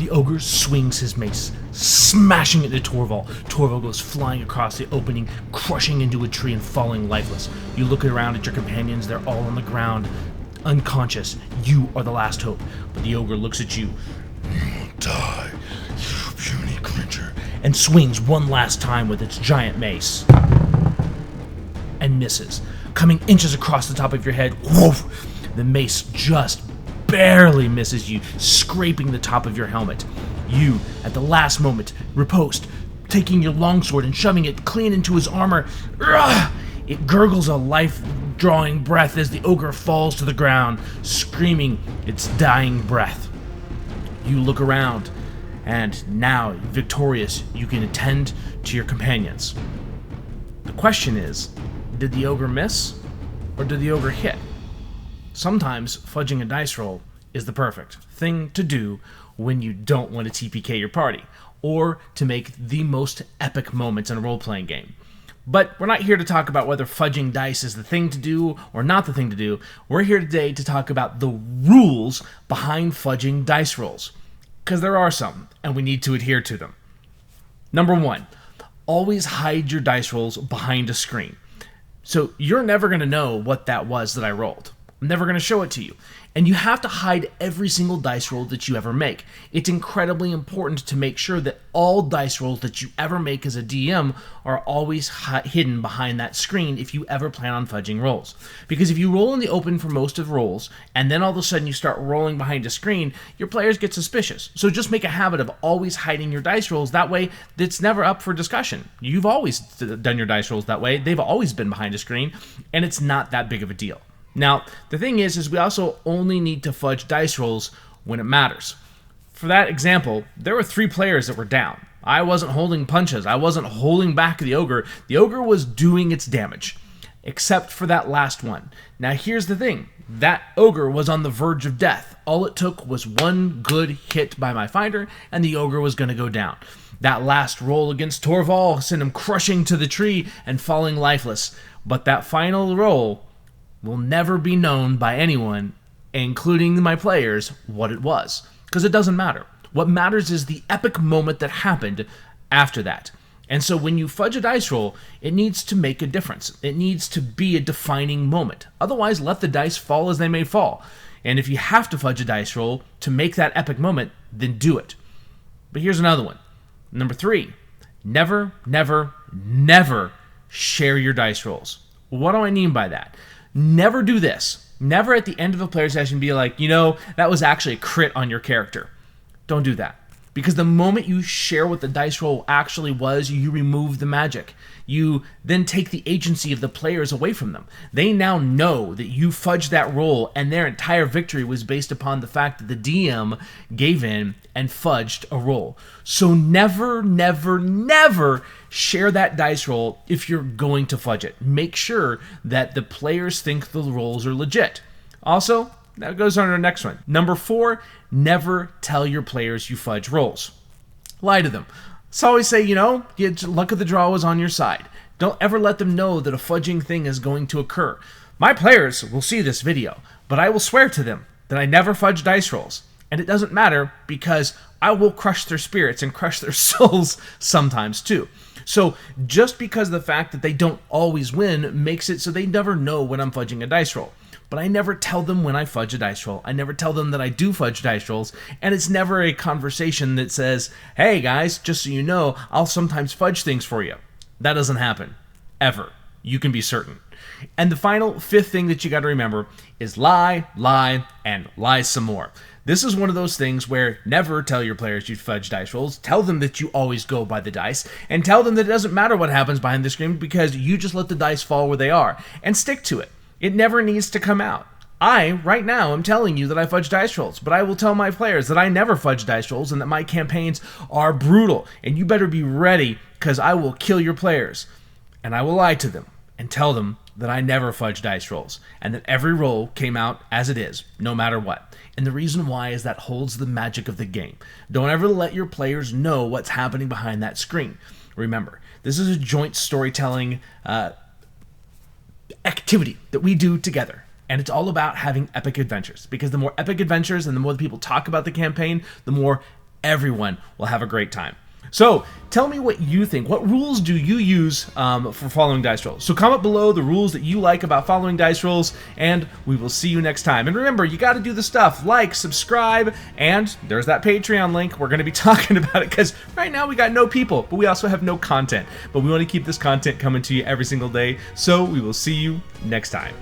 The ogre swings his mace, smashing it into Torval. Torval goes flying across the opening, crushing into a tree and falling lifeless. You look around at your companions, they're all on the ground, unconscious. You are the last hope. But the ogre looks at you. Die, you puny creature. And swings one last time with its giant mace. And misses. Coming inches across the top of your head, woof, the mace just barely misses you, scraping the top of your helmet. You, at the last moment, riposte, taking your longsword and shoving it clean into his armor. It gurgles a life-drawing breath as the ogre falls to the ground, screaming its dying breath. You look around, and now, victorious, you can attend to your companions. The question is, did the ogre miss, or did the ogre hit? Sometimes fudging a dice roll is the perfect thing to do when you don't want to TPK your party, or to make the most epic moments in a role-playing game. But we're not here to talk about whether fudging dice is the thing to do or not the thing to do. We're here today to talk about the rules behind fudging dice rolls, because there are some, and we need to adhere to them. Number 1, always hide your dice rolls behind a screen. So you're never going to know what that was that I rolled. I'm never going to show it to you. And you have to hide every single dice roll that you ever make. It's incredibly important to make sure that all dice rolls that you ever make as a DM are always hidden behind that screen if you ever plan on fudging rolls. Because if you roll in the open for most of rolls, and then all of a sudden you start rolling behind a screen, your players get suspicious. So just make a habit of always hiding your dice rolls. That way, it's never up for discussion. You've always done your dice rolls that way. They've always been behind a screen, and it's not that big of a deal. Now, the thing is we also only need to fudge dice rolls when it matters. For that example, there were 3 players that were down. I wasn't holding punches. I wasn't holding back the ogre. The ogre was doing its damage, except for that last one. Now, here's the thing. That ogre was on the verge of death. All it took was one good hit by my fighter, and the ogre was going to go down. That last roll against Torval sent him crushing to the tree and falling lifeless. But that final roll will never be known by anyone, including my players, what it was. Because it doesn't matter. What matters is the epic moment that happened after that. And so when you fudge a dice roll, it needs to make a difference. It needs to be a defining moment. Otherwise, let the dice fall as they may fall. And if you have to fudge a dice roll to make that epic moment, then do it. But here's another one. Number 3, never, never, never share your dice rolls. What do I mean by that? Never do this. Never at the end of a player session be like, that was actually a crit on your character. Don't do that. Because the moment you share what the dice roll actually was, you remove the magic. You then take the agency of the players away from them. They now know that you fudged that roll, and their entire victory was based upon the fact that the DM gave in and fudged a roll. So never, never, never share that dice roll if you're going to fudge it. Make sure that the players think the rolls are legit. Also, that goes on to our next one. Number 4, never tell your players you fudge rolls. Lie to them. So always say, luck of the draw was on your side. Don't ever let them know that a fudging thing is going to occur. My players will see this video, but I will swear to them that I never fudge dice rolls. And it doesn't matter because I will crush their spirits and crush their souls sometimes too. So just because the fact that they don't always win makes it so they never know when I'm fudging a dice roll. But I never tell them when I fudge a dice roll. I never tell them that I do fudge dice rolls, and it's never a conversation that says, hey guys, just so you know, I'll sometimes fudge things for you. That doesn't happen. Ever. You can be certain. And the final 5th thing that you got to remember is lie, and lie some more. This is one of those things where never tell your players you fudge dice rolls. Tell them that you always go by the dice, and tell them that it doesn't matter what happens behind the screen because you just let the dice fall where they are, and stick to it. It never needs to come out. I, right now, am telling you that I fudge dice rolls, but I will tell my players that I never fudge dice rolls and that my campaigns are brutal, and you better be ready because I will kill your players. And I will lie to them and tell them that I never fudge dice rolls, and that every roll came out as it is, no matter what. And the reason why is that holds the magic of the game. Don't ever let your players know what's happening behind that screen. Remember, this is a joint storytelling activity that we do together. And it's all about having epic adventures. Because the more epic adventures and the more people talk about the campaign, the more everyone will have a great time. So tell me what you think. What rules do you use for following dice rolls? So comment below the rules that you like about following dice rolls, and we will see you next time. And remember, you got to do the stuff like, subscribe, and there's that Patreon link. We're going to be talking about it because right now we got no people, but we also have no content. But we want to keep this content coming to you every single day, so we will see you next time.